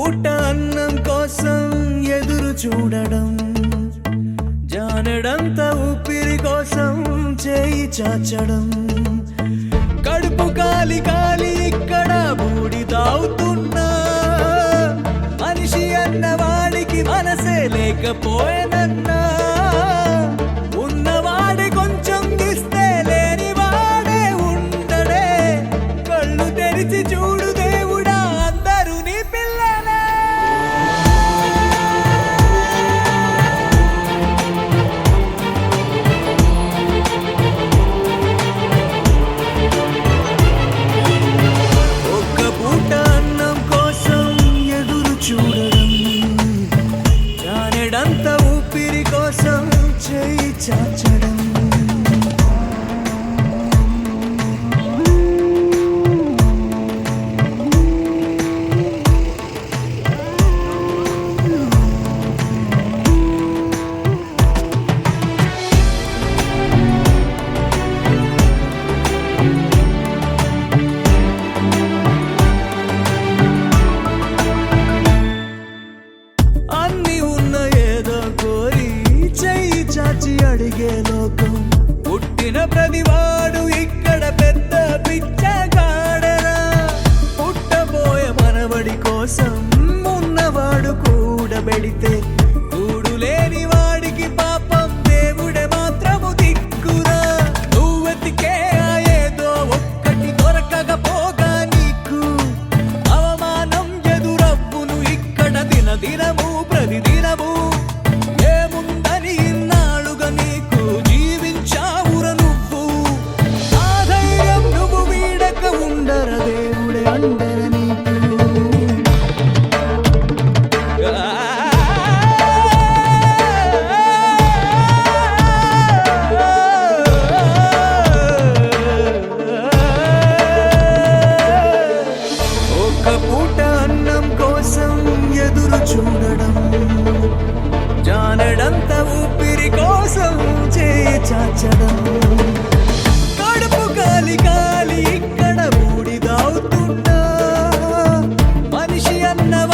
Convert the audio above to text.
పూట అన్నం కోసం ఎదురు చూడడం, జానడంత ఊపిరి కోసం చేయి చాచడం, కడుపు కాలి కాలి ఇక్కడ బూడి తాగుతున్నా, మనిషి అన్నవాడికి మనసే లేకపోయేనన్నా, ఉన్నవాడి కొంచెం ఇస్తే లేని వాడే ఉండడే, కళ్ళు తెరిచి చూడు దేవుడా అందరూ నీ పిల్లలే. ఒక్క పూట అన్నం కోసం ఎదురు చూడడం, జానెడంత ఊపిరి కోసం చేయి చాచడం, అన్ని ఉన్న ఏదో కోరి చెయ్యి చాచి అడిగే లోకం, పుట్టిన ప్రతివాడు ఇక్కడ పెద్ద పిచ్చగాడరా, పుట్టబోయే మనవడి కోసం ఉన్నవాడు కూడబెడితే కూడు లేని వాడికి పాపం దేవుడే మాత్రము దిక్కురా, నువ్వెతికే ఏదో ఒక్కటి దొరకకపోగా నీకు అవమానం ఎదురవ్వును ఇక్కడ దినదినము ప్రతిదినము, ఏముందని ఇన్నాళ్ళుగా నీకు జీవించావుర నువ్వు, ఆ ధైర్యం నువ్వు వీడక ఉండర దేవుడే అందర నీకు. ఒక్క పూట అన్నం కోసం ఎదురు చూడడం, జానడంత ఊపిరి కోసం చేయి చాచడం, కడుపు కాలి కాలి ఇక్కడ బూడిదవుతున్నా, మనిషి అన్నవా